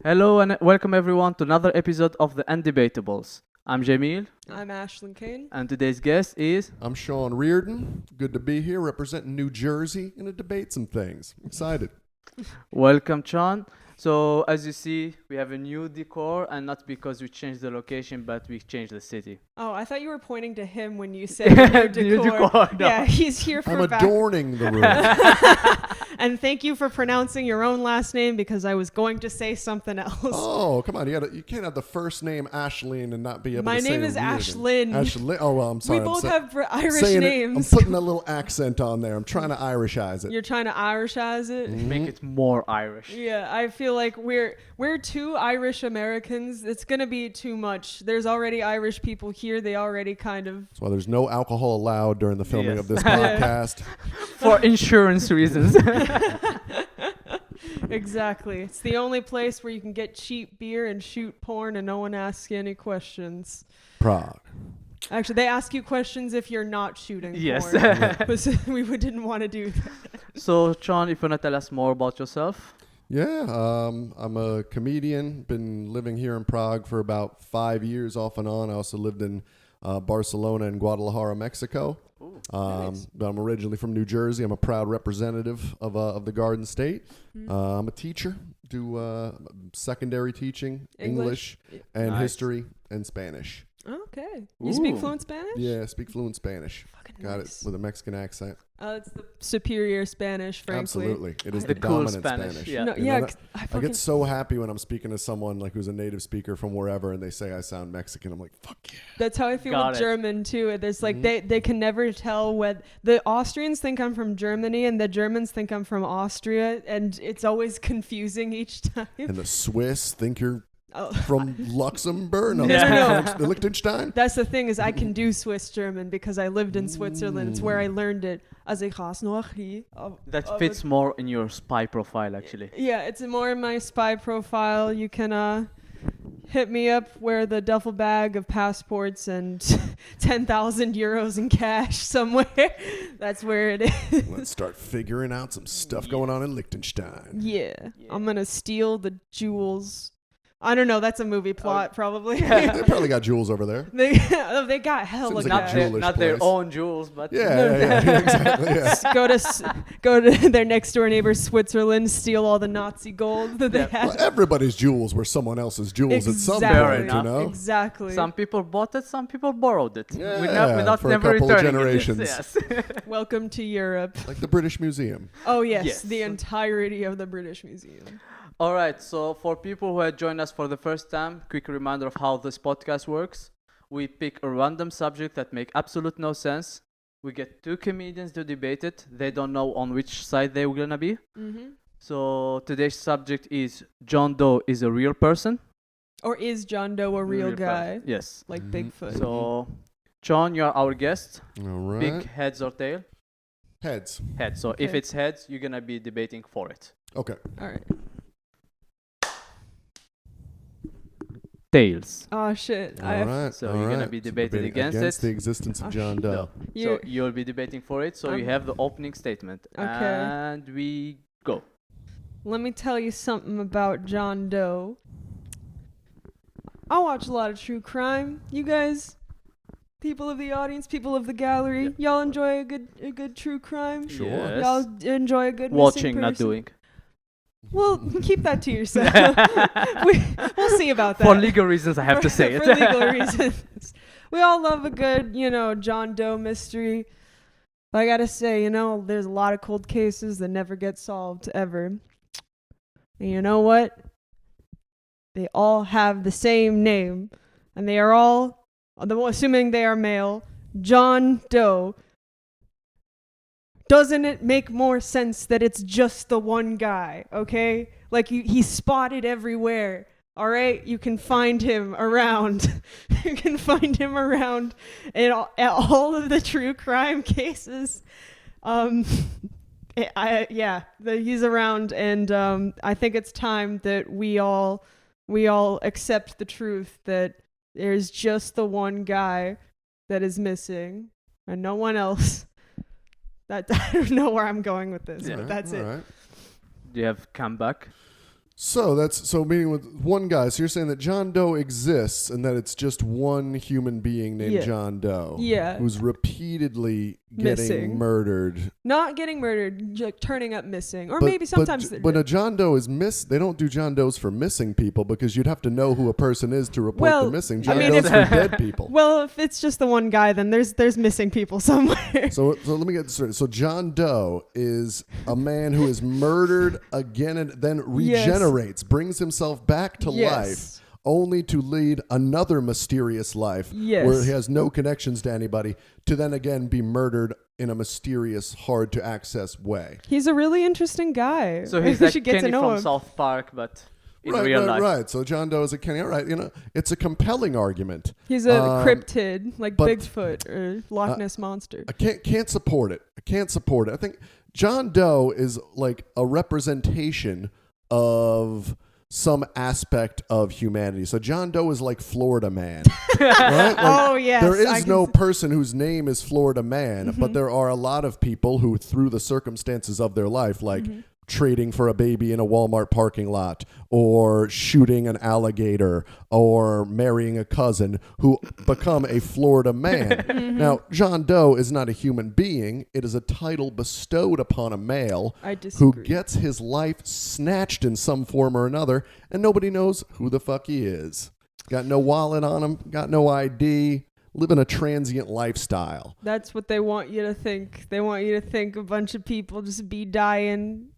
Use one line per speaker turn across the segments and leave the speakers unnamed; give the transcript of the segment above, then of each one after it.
Hello and welcome everyone to another episode of the Undebatables. I'm Jamil.
I'm Ashlyn Kane.
And today's guest is...
I'm Sean Riordan. Good to be here representing New Jersey and to debate some things. Excited.
Welcome, Sean. So, as you see, we have a new decor, and not because we changed the location, but we changed the city.
Oh, I thought you were pointing to him when you said new decor.
No.
Yeah, he's here for
I'm adorning the room.
And thank you for pronouncing your own last name because I was going to say something else.
Oh, come on. You can't have the first name Ashlyn and not be able
My
to say
name is
Riordan.
Ashlyn.
Ashlyn. Oh, well, I'm sorry.
We both have Irish
saying
names.
I'm putting a little accent on there. I'm trying to Irishize it.
You're trying to Irishize it?
Make it more Irish.
Yeah, I feel like we're two Irish Americans. It's going to be too much. There's already Irish people here. They already kind of...
That's why there's no alcohol allowed during the filming
Yes.
of this podcast.
For insurance reasons.
Exactly. It's the only place where you can get cheap beer and shoot porn and no one asks you any questions.
Prague.
Actually, they ask you questions if you're not shooting
Yes.
porn. We didn't want to do that.
So, Sean, if you want to tell us more about yourself.
Yeah, I'm a comedian. Been living here in Prague for about 5 years off and on. I also lived in Barcelona and Guadalajara, Mexico.
Ooh,
nice.
But I'm originally from New Jersey. I'm a proud representative of the Garden State. I'm a teacher. Do secondary teaching, English and
Nice.
history and Spanish.
Okay. You speak
Ooh.
fluent Spanish?
Yeah, I speak fluent Spanish.
Fucking
Got
nice.
it with a Mexican accent.
It's the superior Spanish, frankly.
Absolutely, it is
The
the
cool
dominant
Spanish,
Spanish.
yeah.
No,
You know
yeah,
that? I get so happy when I'm speaking to someone like who's a native speaker from wherever, and they say I sound Mexican. I'm like, fuck yeah.
That's how I feel
Got
with
it.
German too. There's like they can never tell what the Austrians think I'm from Germany and the Germans think I'm from Austria, and it's always confusing each time.
And the Swiss think you're
Oh.
from Luxembourg.
No.
The Liechtenstein.
That's the thing is I can do Swiss German because I lived in Switzerland. It's where I learned it.
That fits more in your spy profile, actually.
Yeah, it's more in my spy profile. You can hit me up where the duffel bag of passports and 10,000 euros in cash somewhere. That's where it is.
Let's start figuring out some stuff going on in Liechtenstein.
Yeah. I'm going to steal the jewels. I don't know. That's a movie plot, probably.
They probably got jewels over there.
They got hella
Seems like a
cash.
jewel-
Not their
place.
own jewels, but...
Yeah, exactly. Yeah.
Go to their next door neighbor Switzerland, steal all the Nazi gold that they
Yeah.
had.
Well, everybody's jewels were someone else's jewels at some
Exactly.
point, you know?
Exactly.
Some people bought it, some people borrowed it.
Yeah,
without
for a
never
couple of
returning
generations.
it. Yes.
Welcome to Europe.
Like the British Museum.
Oh yes,
Yes.
the entirety of the British Museum.
All right, so for people who had joined us for the first time, quick reminder of how this podcast works. We pick a random subject that make absolute no sense. We get two comedians to debate it. They don't know on which side they're going to be.
Mm-hmm.
So today's subject is John Doe is a real person.
Or is John Doe a real guy?
person. Yes.
Like
Mhm.
Bigfoot.
So, John, you're our guest.
All right.
Big heads or tail?
Heads.
Heads. So if
Okay.
it's heads, you're going to be debating for it.
Okay.
All right.
Tails.
Oh shit.
All right.
so
all
you're gonna
right.
be debating against it.
the existence of John Doe.
So you'll be debating for it. So you
Um,
have the opening statement.
Okay.
And we go.
Let me tell you something about John Doe. I watch a lot of true crime. You guys, people of the audience, people of the gallery, y'all enjoy a good true crime?
Sure.
Yes.
Y'all enjoy a good missing
Watching, not
person?
doing.
Well, keep that to yourself. We'll see about that.
For legal reasons, I have to say it.
For legal reasons. We all love a good, John Doe mystery. But I gotta say, there's a lot of cold cases that never get solved, ever. And you know what? They all have the same name. And they are all, assuming they are male, John Doe. Doesn't it make more sense that it's just the one guy, okay? Like, he's spotted everywhere, all right? You can find him around. You can find him around in all of the true crime cases. He's around, and I think it's time that we all accept the truth that there's just the one guy that is missing, and no one else. I don't know where I'm going with this,
Yeah.
but that's
All
it.
right.
Do you have comeback?
So meaning with one guy. So you're saying that John Doe exists and that it's just one human being named
Yeah.
John Doe.
Yeah.
Who's repeatedly getting
Missing.
murdered.
Not getting murdered, like turning up missing, or maybe sometimes.
When a John Doe is they don't do John Does for missing people because you'd have to know who a person is to report
Well,
the missing.
I
John
mean,
Does
if-
for dead people.
Well, if it's just the one guy, then there's missing people somewhere.
So let me get this straight. So John Doe is a man who is murdered again and then regenerates, brings himself back to life, only to lead another mysterious life where he has no connections to anybody, to then again be murdered in a mysterious, hard to access way.
He's a really interesting guy.
So he's
We
like
should get to
Kenny
know
from
him.
South Park, but in real life.
Right. So John Doe is a Kenny. All right. It's a compelling argument.
He's a cryptid, like
but-
Bigfoot or Loch Ness Monster.
I can't support it. I think John Doe is like a representation of some aspect of humanity. So John Doe is like Florida Man. Right? Like,
Oh, yes,
there
I
is
can
no
s-
person whose name is Florida Man, but there are a lot of people who, through the circumstances of their life, like trading for a baby in a Walmart parking lot, or shooting an alligator, or marrying a cousin, who become a Florida Man. Now, John Doe is not a human being. It is a title bestowed upon a male
I
who
disagree.
gets his life snatched in some form or another, and nobody knows who the fuck he is. Got no wallet on him, got no ID, living a transient lifestyle.
That's what they want you to think. They want you to think a bunch of people just be dying.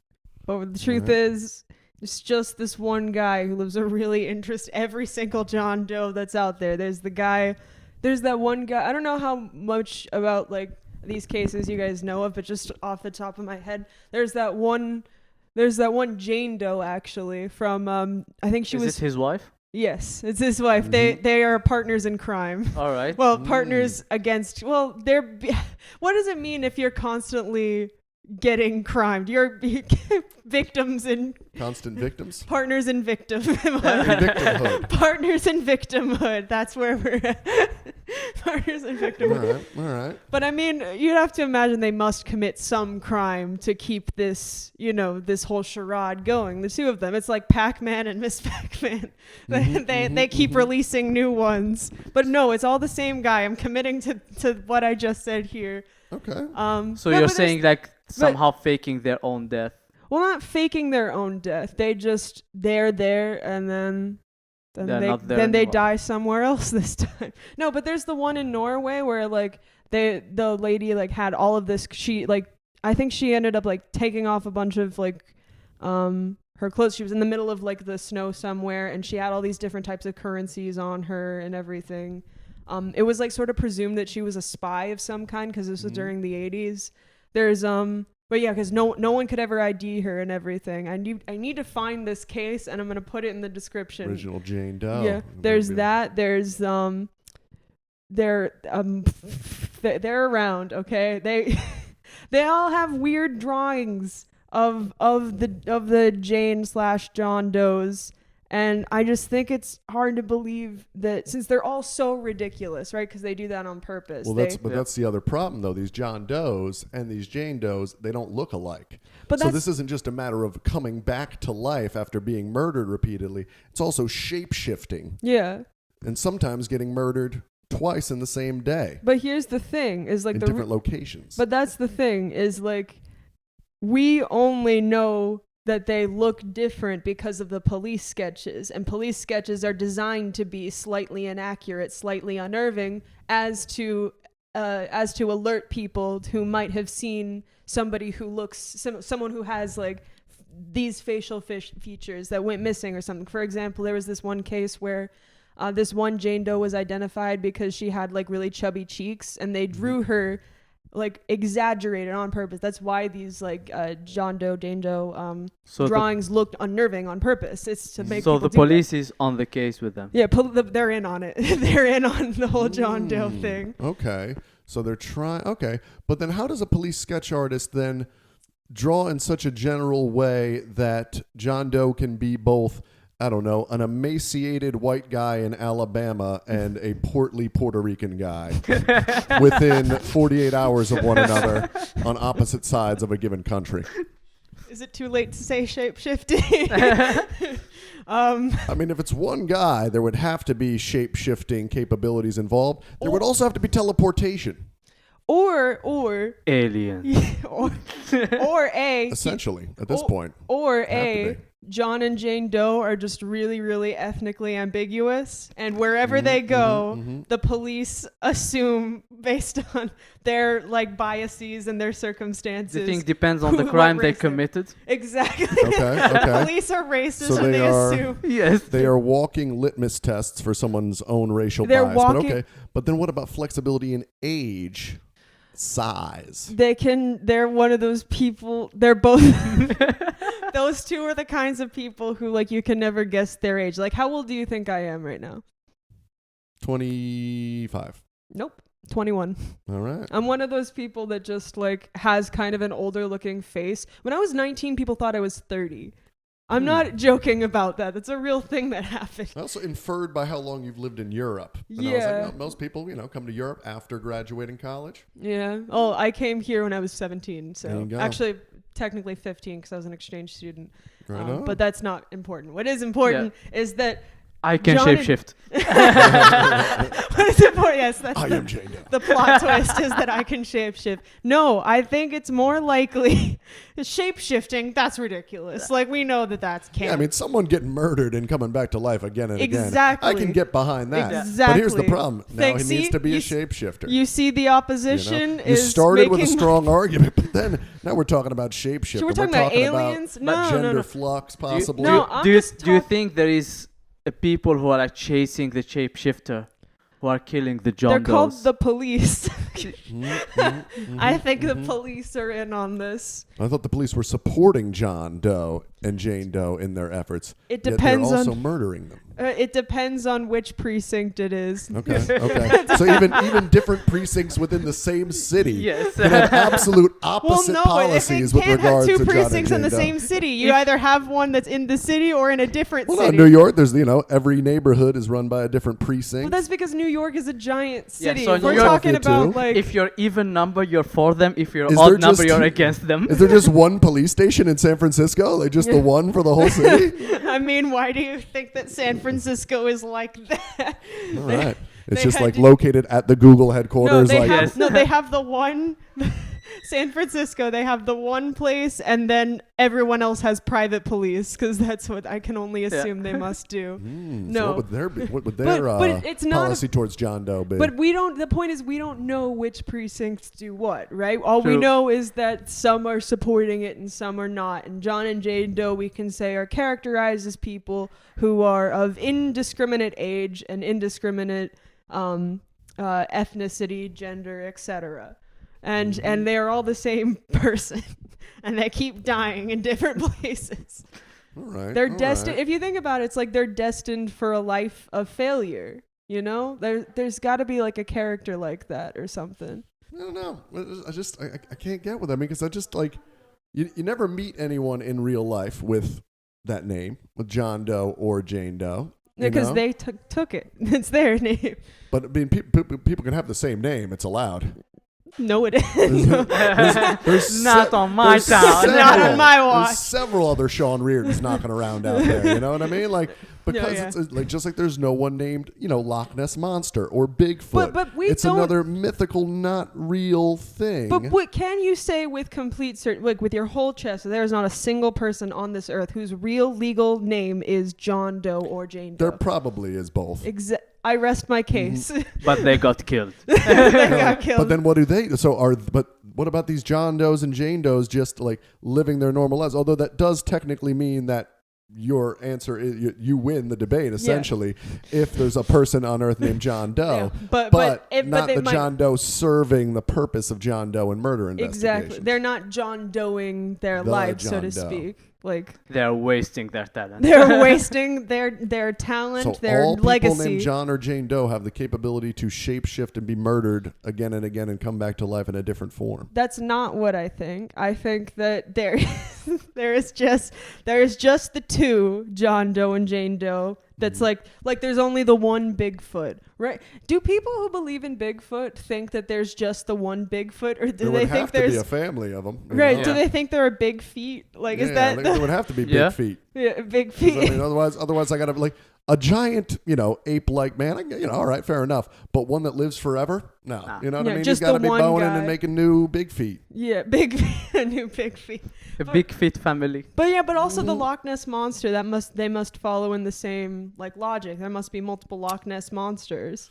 But the truth is, it's just this one guy who lives a really every single John Doe that's out there. There's that one guy. I don't know how much about like these cases you guys know of, but just off the top of my head, there's that one Jane Doe actually from I think she
Is
was
this his wife?
yes, it's his wife. They are partners in crime.
All right.
Well, partners against. Well, what does it mean if you're constantly getting crimed? You're victims in
Constant victims?
partners in victim.
Victimhood.
Partners in victimhood. That's where we're at. Partners in victimhood.
All right.
But I mean, you'd have to imagine they must commit some crime to keep this, this whole charade going. The two of them. It's like Pac-Man and Miss Pac-Man. They keep releasing new ones. But no, it's all the same guy. I'm committing to what I just said here.
Okay.
So
no,
you're
but
saying like somehow faking their own death.
well, not faking their own death. They're there and then
They're
they
not there
then they
anymore.
die somewhere else this time. No, but there's the one in Norway where like the lady like had all of this. She like I think she ended up like taking off a bunch of like her clothes. She was in the middle of like the snow somewhere, and she had all these different types of currencies on her and everything. It was like sort of presumed that she was a spy of some kind because this was during the 80s. There's but yeah, because no one could ever ID her and everything. I need to find this case, and I'm gonna put it in the description.
Original Jane Doe.
Yeah, there's that. There's they're around. Okay, they all have weird drawings of the Jane/John Does. And I just think it's hard to believe that since they're all so ridiculous, right? Because they do that on purpose.
Well, that's the other problem, though. These John Does and these Jane Does, they don't look alike.
But
So this isn't just a matter of coming back to life after being murdered repeatedly. It's also shape-shifting
yeah.
and sometimes getting murdered twice in the same day
But here's the thing: is like
in different locations.
But that's the thing: is like we only know that they look different because of the police sketches, and police sketches are designed to be slightly inaccurate, slightly unnerving, as to alert people who might have seen somebody who looks someone who has like these facial features that went missing or something. For example, there was this one case where this one Jane Doe was identified because she had like really chubby cheeks, and they drew her like exaggerated on purpose. That's why these like John Doe, Jane Doe drawings looked unnerving on purpose. It's to make
So
people
the police is on the case with them.
yeah, they're in on it. They're in on the whole John Doe thing.
Okay. So they're trying. Okay. But then how does a police sketch artist then draw in such a general way that John Doe can be both, I don't know, an emaciated white guy in Alabama and a portly Puerto Rican guy within 48 hours of one another on opposite sides of a given country?
Is it too late to say shape-shifting?
I mean, if it's one guy, there would have to be shape-shifting capabilities involved. There would also have to be teleportation.
Or
Alien.
or A
Essentially, at this point.
Or
Have to
A,
be.
John and Jane Doe are just really, really ethnically ambiguous, and wherever they go, the police assume based on their like biases and their circumstances.
The thing depends on the
what
crime they
race they're-
committed.
Exactly.
Okay.
Police are racist
So
and
they
they
are-
assume.
Yes.
They are walking litmus tests for someone's own racial
They're
bias.
walking-
But okay. But then what about flexibility in age, size?
They're one of those people, they're both, those two are the kinds of people who like you can never guess their age. Like how old do you think I am right now?
25.
Nope. 21.
All right.
I'm one of those people that just like has kind of an older looking face. When I was 19, people thought I was 30. I'm not joking about that. That's a real thing that happened.
I also inferred by how long you've lived in Europe. And I was
Yeah.
like, no, most people, come to Europe after graduating college.
Yeah. Oh, I came here when I was 17.
There you
So
go.
actually, technically 15 because I was an exchange student.
Right on.
But that's not important. What is important is that
I can
John and-
shapeshift.
what is important? Yes, that's
I am Jane Doe.
the plot twist is that I can shapeshift. No, I think it's more likely shapeshifting. That's ridiculous. Like we know that that's can't.
Yeah, I mean, someone getting murdered and coming back to life again and again.
Exactly.
I can get behind that.
Exactly.
But here's the problem. Now
Thank-
he
see,
needs to be a
you s-
shapeshifter.
you see the opposition
You
is
started with a
making-
strong argument, but then now we're talking about shapeshifter.
So we're talking about aliens? No,
gender
no.
flux,
Do you-
possibly.
No, I'm
do you
just
do you
talk-
think there is people who are like chasing the shapeshifter, who are killing the John
They're called
Does?
the police.
Mm-hmm.
I think the police are in on this.
I thought the police were supporting John Doe and Jane Doe in their efforts.
It
yet
depends
they're also
on
murdering them.
it depends on which precinct it is.
Okay. So even different precincts within the same city
Yes.
can have absolute
Well,
opposite
no,
policies
if
with
it can't
regards
have
to
two
John and
precincts in
Jane
the
Doe.
same city. You either have one that's in the city or in a different
Well, no,
city.
New York, there's every neighborhood is run by a different precinct.
Well, that's because New York is a giant city.
so
If
New
we're
York
talking
you too.
about like
If you're even number, you're for them. If you're
Is there
odd number,
just-
you're against them.
Is there just one police station in San Francisco? Like just the one for the whole city?
I mean, why do you think that San Francisco is like that?
All right. It's
they
just
had
like
to-
located at the Google
No,
headquarters.
they
like
have
Yes.
no. They have the one. San Francisco, they have the one place, and then everyone else has private police because that's what I can only assume they must do.
So
No.
what would their
But it's not a-
policy towards John Doe be?
But we don't. The point is, we don't know which precincts do what, right? All we
True.
know is that some are supporting it and some are not. And John and Jane Doe, we can say, are characterized as people who are of indiscriminate age and indiscriminate ethnicity, gender, etc. And they are all the same person, and they keep dying in different places.
all right.
They're
all
destined.
right.
If you think about it, it's like they're destined for a life of failure. You know, there's got to be like a character like that or something.
I don't know. I can't get with that because I just like you never meet anyone in real life with that name, with John Doe or Jane Doe. you
Because
know?
they took it. It's their name.
But I mean, people can have the same name. It's allowed.
No, it is.
There's
Not on my
there's
town.
Not on my watch.
There's several other Sean Riordans knocking around out there. You know what I mean? Like because
Yeah.
it's like just like there's no one named Loch Ness Monster or Bigfoot.
But we
it's
don't-
another mythical, not real thing.
But what can you say with complete certainty, like with your whole chest, that there is not a single person on this earth whose real legal name is John Doe or Jane Doe?
there probably is both.
I rest my case.
But they got killed.
They got killed.
But then what do they? But what about these John Does and Jane Does just like living their normal lives? Although that does technically mean that your answer is you win the debate essentially if there's a person on earth named John Doe,
Yeah,
but not
they
the
might-
John Doe serving the purpose of John Doe and murder investigations.
Exactly. They're not John Doeing their
The
lives, so
John
to
Doe.
speak. Like
They're wasting their talent.
they're wasting their talent,
So
their
all people
legacy.
named John or Jane Doe have the capability to shapeshift and be murdered again and again and come back to life in a different form.
That's not what I think. I think that there is just the two John Doe and Jane Doe. That's like there's only the one Bigfoot, right? Do people who believe in Bigfoot think that there's just the one Bigfoot, or do
There
they
would
think
have to
there's
be a family of them.
right?
Yeah.
Do they think there are big feet? Like, is that
there would have to be big
Yeah.
feet.
yeah, big
'Cause,
feet?
I mean, otherwise, I gotta like a giant, ape-like man. All right, fair enough. But one that lives forever, no.
Nah.
You know what
Yeah,
I mean?
just
He's got to
the
be
one
boning
guy.
and making new big feet.
Yeah, big a new big feet.
A big fit family.
But also the
Mhm.
Loch Ness monster. They must follow in the same like logic. There must be multiple Loch Ness monsters.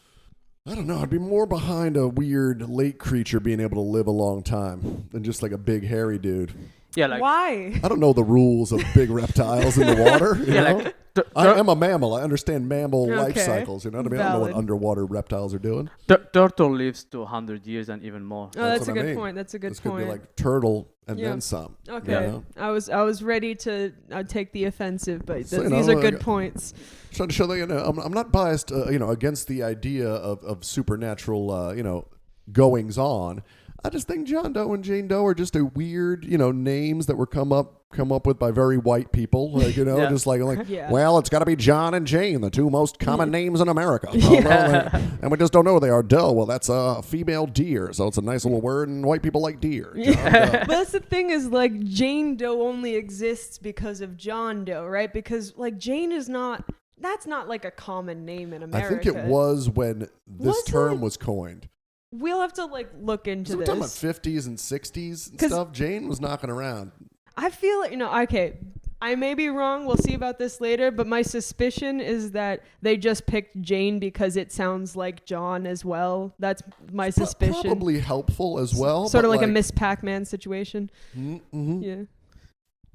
I don't know. I'd be more behind a weird lake creature being able to live a long time than just like a big hairy dude.
Yeah, like
Why?
I don't know the rules of big reptiles in the water. You
yeah,
know?
like
I am a mammal. I understand mammal life
Okay.
cycles. You know what I mean? I don't know what
Valid.
underwater reptiles are doing.
turtle lives to 100 years and even more.
Oh, that's
what
a
I
good
mean.
point. That's a good
This could be
point.
like turtle and
Yeah.
then some.
Okay,
You know?
I was ready to take the offensive, but
So,
these are
like,
good points.
Trying to show that I'm not biased, against the idea of supernatural, goings on. I just think John Doe and Jane Doe are just a weird, names that were come up with by very white people, like,
Yeah.
just like
Yeah.
well, it's got to be John and Jane, the two most common names in America.
Yeah.
And we just don't know who they are. Doe, well, that's a female deer, so it's a nice little word, and white people like deer. John Doe.
But that's the thing is like Jane Doe only exists because of John Doe, right? Because like Jane is not. That's not like a common name in
I
America.
think it was when this
Was
term
it?
was coined.
We'll have to like look into
So we're talking about
this.
50s and 60s and
'Cause-
stuff. Jane was knocking around.
I feel like, okay, I may be wrong. We'll see about this later. But my suspicion is that they just picked Jane because it sounds like John as well. That's my suspicion.
Probably helpful as well.
Sort of
but
like a Miss Pac-Man situation.
Mm-hmm.
Yeah.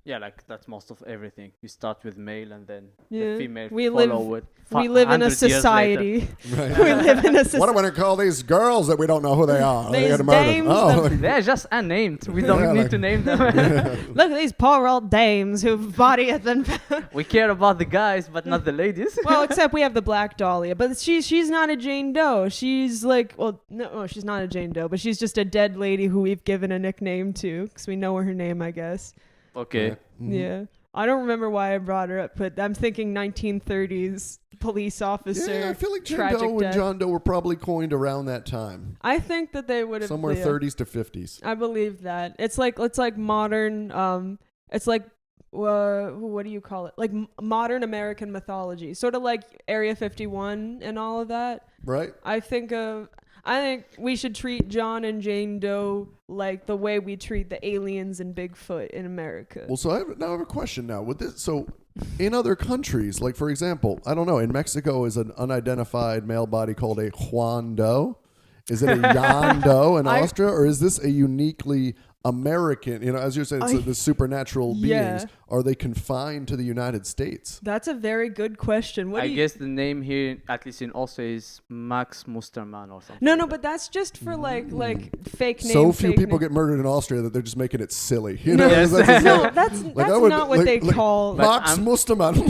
Yeah, like that's most of everything. You start with male and then
Yeah.
the female
We
follow
live-
with.
We live in a
100 years later.
society.
Right.
We live in a
What am
society.
I going to call these girls that we don't know who they are?
These
They're gonna murder them.
dames
Oh,
that-
They're just unnamed. We don't
Yeah,
need
like-
to name them.
Look at these poor old dames whose body has been found.
We care about the guys, but not the ladies.
Well, except we have the Black Dahlia, but she's not a Jane Doe. She's like, she's not a Jane Doe, but she's just a dead lady who we've given a nickname to because we know her name, I guess.
Okay.
Mhm.
Yeah, I don't remember why I brought her up, but I'm thinking 1930s police officer.
Yeah, I feel like Jane
tragic
Doe and
death.
John Doe were probably coined around that time.
I think that they would have
Somewhere 30s to 50s.
I believe that it's like modern. It's like what do you call it? Like modern American mythology, sort of like Area 51 and all of that.
Right?
I think we should treat John and Jane Doe like the way we treat the aliens and Bigfoot in America.
Well, so I have a question now. With this, so in other countries, like for example, I don't know, in Mexico is an unidentified male body called a Juan Doe. Is it a Jan Doe in Austria, or is this a uniquely American? As you're saying, so the supernatural
Yeah.
beings, are they confined to the United States?
That's a very good question.
I guess the name here, at least in Austria, is Max Mustermann or something.
No,
like
but that's just for like fake name.
So few
fake
people
name.
get murdered in Austria that they're just making it silly.
No,
Yes.
That's
no, that's
I would-
not what they call.
But
Max
I'm-
Mustermann.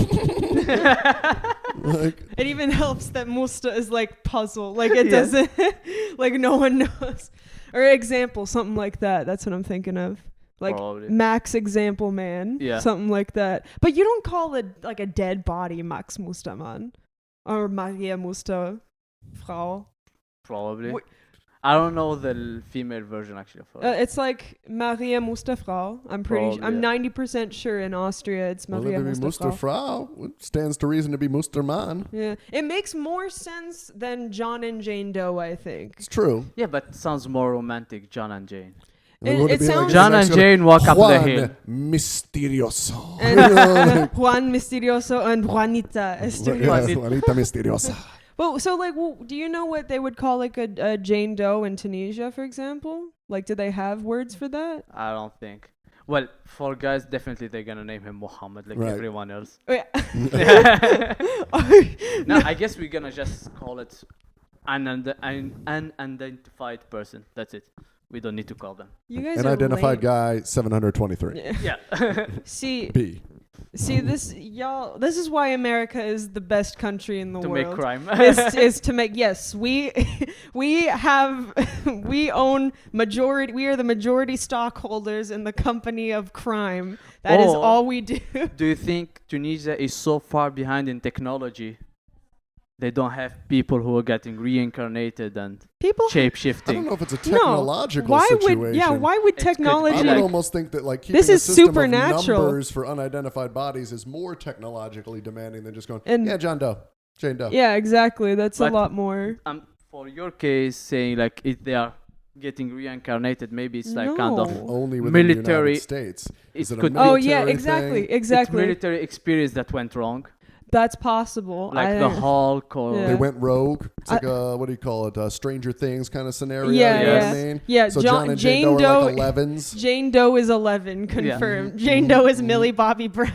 Like,
It even helps that Musta is like puzzle. Like it
Yes.
doesn't like no one knows. Or example, something like that. That's what I'm thinking of. Like
Probably.
Max Example Man.
Yeah.
Something like that. But you don't call it like a dead body Max Mustermann. Or Maria Muster Frau.
Probably.
Wait.
I don't know the female version actually of her.
It's like Maria Musterfrau. I'm
Probably,
I'm
yeah.
90% sure in Austria it's
well,
Maria
if it be
Musterfrau.
Musterfrau, it stands to reason to be Mustermann.
Yeah. It makes more sense than John and Jane Doe, I think.
It's true.
Yeah, but it sounds more romantic, John and Jane.
And would
It
be
sounds-
John and Jane walk up the
Juan
hill.
Misterioso.
And Juan Misterioso and Juanita Misterioso.
Yes, Juanita Misteriosa.
Well, so like, do you know what they would call like a Jane Doe in Tunisia, for example? Like, do they have words for that?
I don't think. Well, for guys, definitely they're gonna name him Muhammad like
Right.
everyone else.
Oh, yeah.
No, I guess we're gonna just call it an unidentified person. That's it. We don't need to call them.
You guys
An
are
identified
lame.
guy, 723.
Yeah.
Yeah.
See,
B.
this y'all. This is why America is the best country in the
to
world.
make crime.
is to make we own majority. We are the majority stockholders in the company of crime That is
Or-
all we do.
Do you think Tunisia is so far behind in technology? They don't have people who are getting reincarnated and
People
I don't
shape-shifting.
know if it's a
no.
technological
Why
situation.
would why would
It could be
technology?
I would
like-
almost think that like keeping
This
a
is
system
supernatural.
of numbers for unidentified bodies is more technologically demanding than just going,
And-
yeah, John Doe, Jane Doe.
Yeah, exactly. That's
But-
a lot more.
For your case, saying like if they are getting reincarnated, maybe it's like kind of
No.
Only within the
Military-
United States.
it
Is it a
could be
Oh yeah,
military
exactly,
thing?
it's
exactly.
military experience that went wrong,
That's possible.
like
I
the
think-
Hulk or
Yeah.
They went rogue. It's like a, what do you call it? A Stranger Things kind of scenario.
Yeah,
you know what
yeah.
I mean?
Yeah,
So
John-
John and
Jane
Jane Doe are like
Doe-
11s.
Jane Doe is 11, confirmed. Jane Doe is Millie Bobby Brown.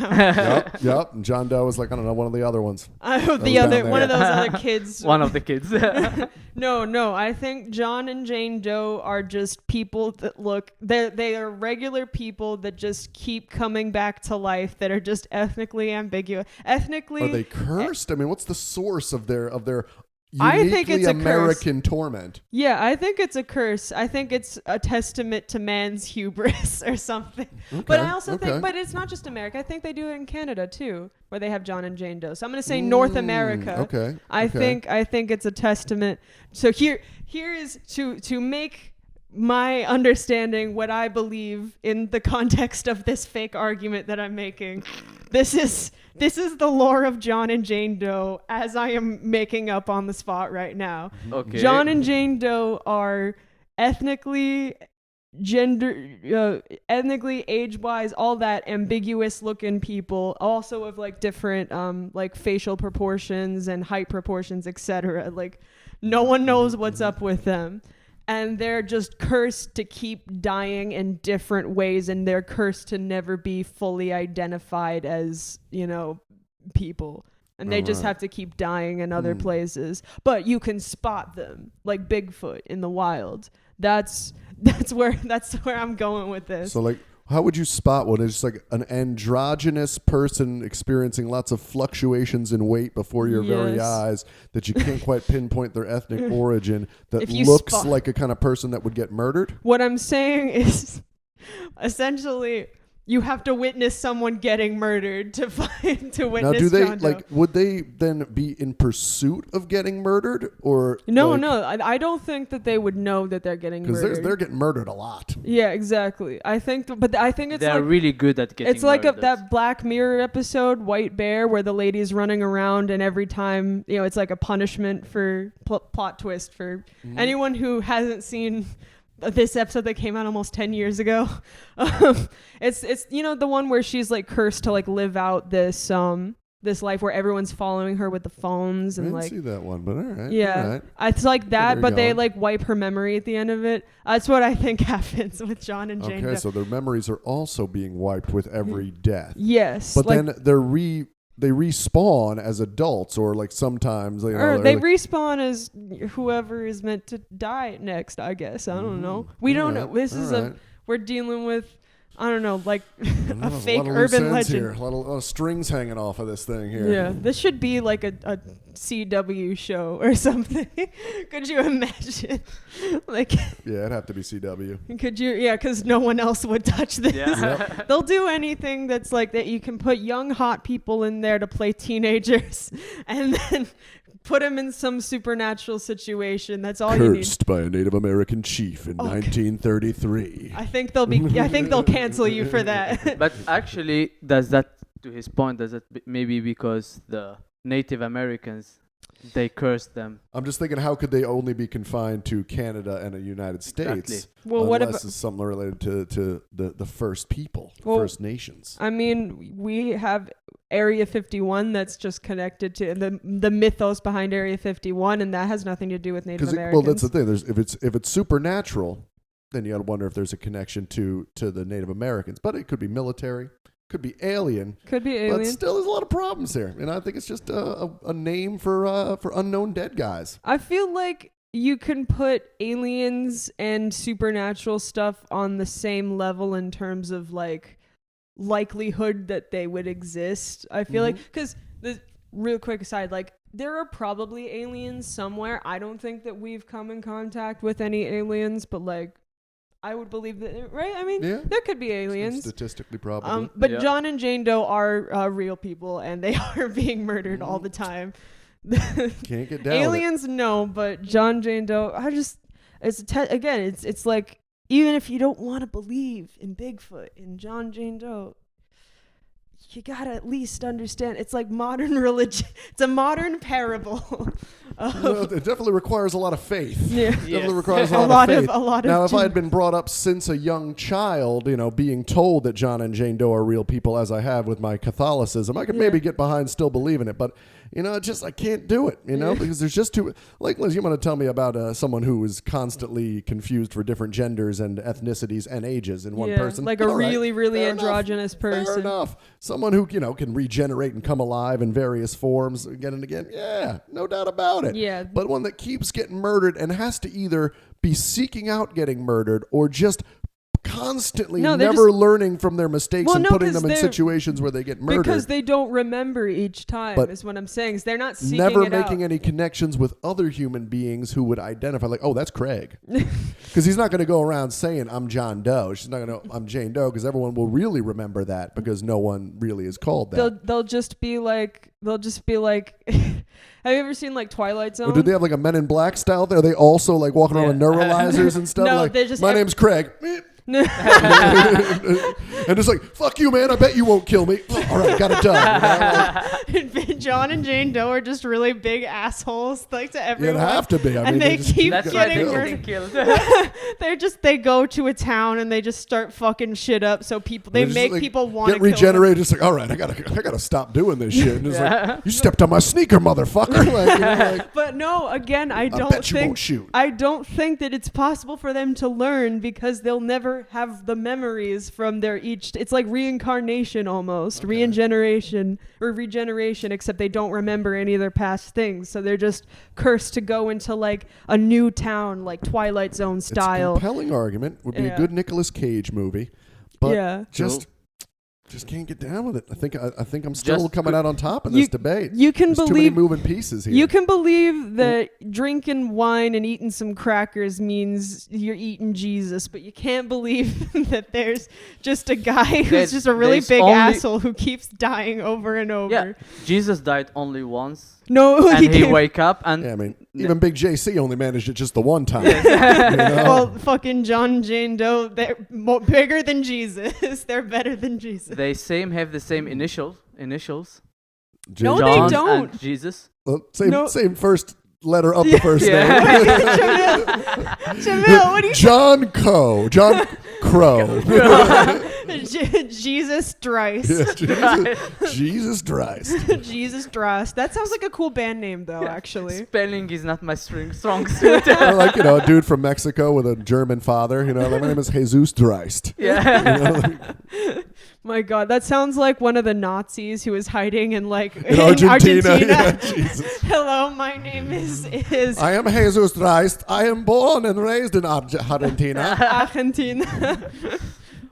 Yep. And John Doe is like, I don't know, one of the other ones.
The
was
other
down
one of
there.
those other kids.
one of the kids.
No. I think John and Jane Doe are just people that look. They are regular people that just keep coming back to life. That are just ethnically ambiguous. Ethnically,
Are they cursed? I mean, what's the source of their
I
uniquely
think it's a curse.
American torment?
Yeah, I think it's a curse. I think it's a testament to man's hubris or something. But I also think, but it's not just America. I think they do it in Canada too, where they have John and Jane Doe. So I'm going to say North America.
Okay.
I think it's a testament. So here is to make my understanding what I believe in the context of this fake argument that I'm making. This is the lore of John and Jane Doe as I am making up on the spot right now.
Okay.
John and Jane Doe are ethnically, age-wise, all that ambiguous-looking people, also of like different like facial proportions and height proportions, etc. Like no one knows what's up with them. And they're just cursed to keep dying in different ways, and they're cursed to never be fully identified as, people. And they just have to keep dying in other places. But you can spot them, like Bigfoot in the wild. That's where I'm going with this.
So, like, how would you spot one? It's just like an androgynous person experiencing lots of fluctuations in weight before your very
Yes.
eyes that you can't quite pinpoint their ethnic origin, that
If you
looks
spot-
like a kind of person that would get murdered?
What I'm saying is, essentially, you have to witness someone getting murdered to witness.
Now, do they,
John Doe.
would they then be in pursuit of getting murdered? Or
No,
like,
no. I don't think that they would know that they're getting
because
murdered.
they're getting murdered a lot.
Yeah, exactly. I think, but I think it's
They're
like
really good at getting
it's like
murdered.
that Black Mirror episode, White Bear, where the lady's running around, and every time it's like a punishment for plot twist for anyone who hasn't seen this episode that came out almost 10 years ago. It's the one where she's like cursed to like live out this life where everyone's following her with the phones
I
and
didn't
like
see that one, but all right.
yeah,
all right.
it's like that,
there
but
you
they
go.
like wipe her memory at the end of it. That's what I think happens with John and Jane
Okay,
Doe.
so their memories are also being wiped with every death.
Yes,
But
like,
then they respawn as adults, or like sometimes
or
they're
they
like,
respawn as whoever is meant to die next. I guess I don't know. We don't know. This is we're dealing with. I don't know, like a fake urban legend.
Here. A lot of strings hanging off of this thing here.
Yeah, this should be like a CW show or something. Could you imagine? Like,
Yeah, it'd have to be CW.
could you? Yeah, because no one else would touch this.
Yeah.
They'll do anything that's like that. You can put young, hot people in there to play teenagers, and then put them in some supernatural situation. That's all you need.
Cursed by a Native American chief in 1933.
I think they'll cancel you for that.
But actually, to his point, maybe because the Native Americans, they cursed them.
I'm just thinking, how could they only be confined to Canada and the United States?
Exactly.
Well, what
unless
about?
it's something related to the first people,
Well,
First Nations.
I mean, we have Area 51 that's just connected to the mythos behind Area 51, and that has nothing to do with Native Americans.
Well, that's the thing. If it's supernatural, then you got to wonder if there's a connection to the Native Americans. But it could be military, could be alien.
Could be
But
alien.
still, there's a lot of problems here, and I think it's just a name for unknown dead guys.
I feel like you can put aliens and supernatural stuff on the same level in terms of like likelihood that they would exist. I feel like because the real quick aside, like there are probably aliens somewhere. I don't think that we've come in contact with any aliens, but like I would believe that, right? I mean,
Yeah.
there could be aliens.
Statistically, probably.
But
Yeah.
John and Jane Doe are real people, and they are being murdered all the time.
Can't get down
Aliens, no, but John, Jane Doe, it's like, even if you don't want to believe in Bigfoot, in John, Jane Doe, you gotta at least understand. It's like modern religion. It's a modern parable.
Well, it definitely requires a lot of faith.
Yeah.
Definitely requires
a
a lot
lot
of faith.
of
Now, if I had been brought up since a young child, being told that John and Jane Doe are real people, as I have with my Catholicism, I could maybe get behind still believing it. But I can't do it. Because there's just too. Like Liz, you want to tell me about someone who is constantly confused for different genders and ethnicities and ages in one person,
like a
All right.
really, really
Fair
androgynous
enough.
person.
Fair enough. Someone who can regenerate and come alive in various forms again and again. Yeah, no doubt about it.
Yeah.
But one that keeps getting murdered and has to either be seeking out getting murdered or just constantly never learning from their mistakes and putting them in situations where they get murdered.
Because they don't remember each time, is what I'm saying. Is they're not seeking
never
it
making
out.
any connections with other human beings who would identify, like, oh, that's Craig. Because he's not going to go around saying, I'm John Doe. She's not going to, I'm Jane Doe, because everyone will really remember that because no one really is called that.
They'll just be like, have you ever seen like Twilight Zone?
Or did they have like a Men in Black style there? Are they also like walking around with neuralizers and stuff?
No,
like,
they just
my name's Craig. And it's like, fuck you, man. I bet you won't kill me. All right, got it done.
John and Jane Doe are just really big assholes, like to everyone.
You'd have to be. I mean,
they keep
That's why
getting
they're
murdered.
getting killed.
They go to a town and they just start fucking shit up. So they
just,
make
like,
people want to
get regenerated. It's like, all right, I gotta stop doing this shit. And it's like, you stepped on my sneaker, motherfucker. Like,
but no, again, I
bet you
think
won't shoot.
I don't think that it's possible for them to learn because they'll never have the memories from their each. It's like reincarnation almost, regeneration, except they don't remember any of their past things. So they're just cursed to go into like a new town, like Twilight Zone style.
It's a compelling argument. Would be a good Nicolas Cage movie, but just can't get down with it. I think I'm still coming out on top in this debate.
You can
There's
believe
too many moving pieces here.
You can believe that drinking wine and eating some crackers means you're eating Jesus, but you can't believe that there's just a guy who's just a really big asshole who keeps dying over and over.
Yeah, Jesus died only once.
No,
and he wake up and
I mean, even Big JC only managed it just the one time.
Well, fucking John and Jane Doe, they're bigger than Jesus. They're better than Jesus.
They have the same initials.
No,
John
they don't.
And Jesus.
Well, same first letter of the first name.
Jamil, what do you
John Crow.
Jesus Dreist.
Jesus Dreist.
Jesus Dreist. That sounds like a cool band name, though, actually.
Spelling is not my strong suit.
Or like, a dude from Mexico with a German father. Like, my name is Jesus Dreist.
Yeah.
My God, that sounds like one of the Nazis who was hiding in
Argentina. Yeah, Jesus.
Hello, my name is.
I am Jesus Dreist. I am born and raised in Argentina.
Argentina.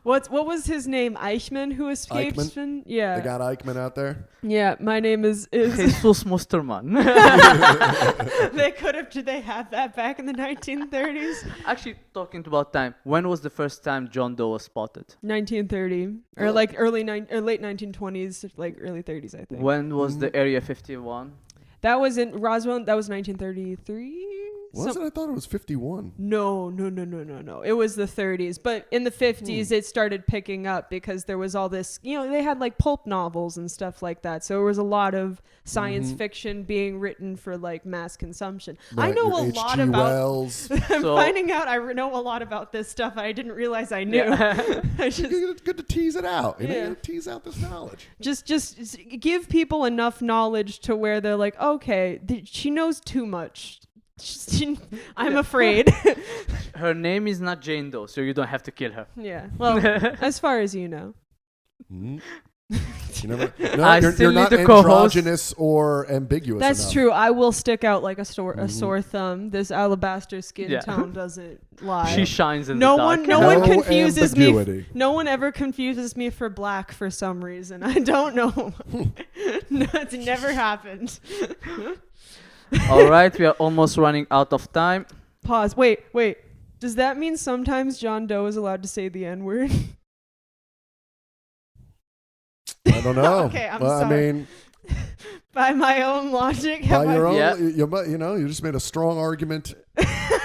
What was his name? Eichmann, who escaped?
Eichmann?
Yeah.
They got Eichmann out there.
Yeah, my name is
Jesus Mustermann.
Did they have that back in the 1930s?
Actually, talking about time, when was the first time John Doe was spotted?
1930, or like late 1920s, like early 30s, I think.
When was the Area 51?
That was in Roswell. That was 1933.
Was it? I thought it was 51.
No. It was the 30s. But in the 50s, it started picking up because there was all this, they had like pulp novels and stuff like that. So there was a lot of science fiction being written for like mass consumption.
Right,
I know a
H.G.
lot about
Wells.
I'm finding out I know a lot about this stuff I didn't realize I knew.
Yeah.
It's good to tease it out. You know, tease out this knowledge.
Just give people enough knowledge to where they're like, okay, she knows too much. I'm afraid.
Her name is not Jane Doe, so you don't have to kill her.
Yeah. Well, as far as you know.
Mm.
I
You're not androgynous or ambiguous.
That's
enough.
true. I will stick out like a sore thumb. This alabaster skin tone doesn't lie.
She shines in the dark.
No one confuses
ambiguity.
me. No one ever confuses me for black for some reason. I don't know. No, it's never happened.
All right, we are almost running out of time.
Pause. Wait. Does that mean sometimes John Doe is allowed to say the N-word?
I don't know.
Okay, I'm
Well,
sorry.
I mean,
By my own logic,
by
have
your
I...
own,
Yeah.
you just made a strong argument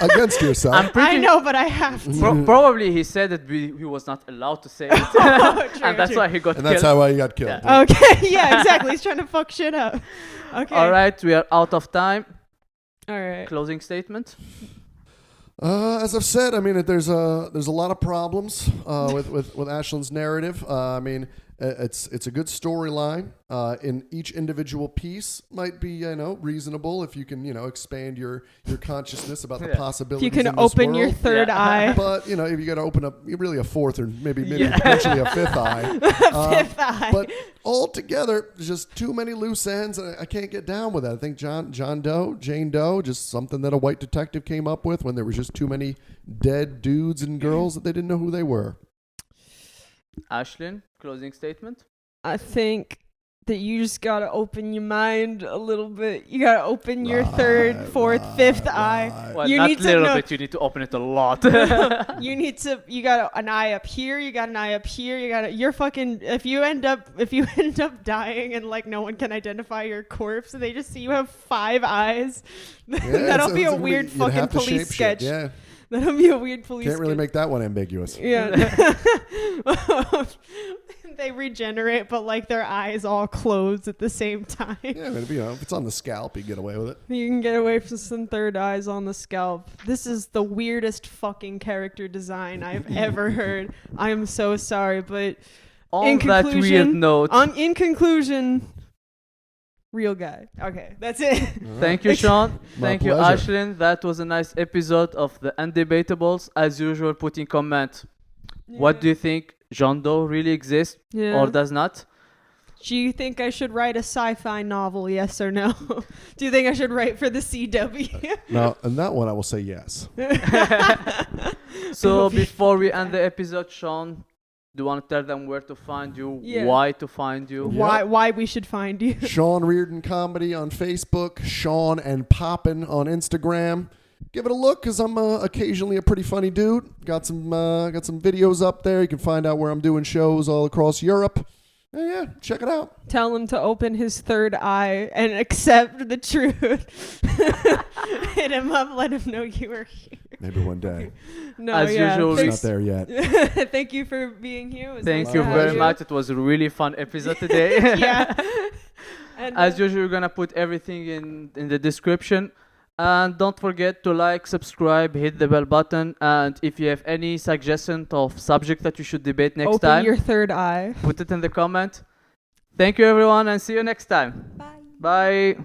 against yourself.
I'm pretty
I know, but I have to.
Probably he said that he was not allowed to say it.
True,
and that's
true.
why he got
and
killed.
that's how he got killed.
Yeah.
Okay, yeah, exactly. He's trying to fuck shit up. Okay.
All right, we are out of time.
All right.
Closing statement.
As I've said, I mean, there's a lot of problems with Ashlyn's narrative. I mean, it's a good storyline. In each individual piece might be reasonable if you can expand your consciousness about the
Yeah.
possibilities.
If you can
in this
open your
world.
third
Yeah.
eye.
But if you got to open up really a fourth or maybe
Yeah.
potentially a fifth eye.
Fifth eye.
But altogether, there's just too many loose ends. And I can't get down with that. I think Jane Doe, just something that a white detective came up with when there was just too many dead dudes and girls that they didn't know who they were.
Ashlyn, closing statement.
I think that you just gotta open your mind a little bit. You gotta open your third, fourth, fifth eye.
Well,
You
not
need to
little
know-
bit. You need to open it a lot.
You got an eye up here, you got an eye up here, if you end up dying and like no one can identify your corpse and they just see you have 5 eyes, that'll be a weird
you'd
fucking
have to
police
shape
sketch.
shit. Yeah,
That'll be a weird police
can't really
sketch.
make that one ambiguous.
Yeah. They regenerate, but like their eyes all close at the same time.
Yeah, I mean, if it's on the scalp, you get away with it.
You can get away from some third eyes on the scalp. This is the weirdest fucking character design I've ever heard. I am so sorry, but
On
In
that weird
conclusion,
note,
in conclusion, real guy. Okay, that's it.
thank you, Sean.
My
Thank you,
pleasure.
Ashlyn. That was a nice episode of the Undebatables. As usual, put in comment. What do you think? John Doe really exists
Yeah.
or does not?
Do you think I should write a sci-fi novel? Yes or no? Do you think I should write for the CW?
Now, and that one I will say yes.
So before we end the episode, Sean, do you want to tell them where to find you,
Yeah.
why to find you?
Why we should find you?
Sean Riordan Comedy on Facebook, Sean and Poppin on Instagram. Give it a look because I'm occasionally a pretty funny dude. Got some videos up there. You can find out where I'm doing shows all across Europe. Yeah, check it out.
Tell him to open his third eye and accept the truth. Hit him up, let him know you were here.
Maybe one day.
No,
As usual,
It's
Thanks.
not there yet.
Thank you for being here. It was
Thank
nice
you
to have
very much. It was a really fun episode today.
Yeah. And,
As usual, we're going to put everything in the description. And don't forget to like, subscribe, hit the bell button. And if you have any suggestion of subject that you should debate next
open
time,
your third eye.
put it in the comment. Thank you, everyone, and see you next time.
Bye.
Bye.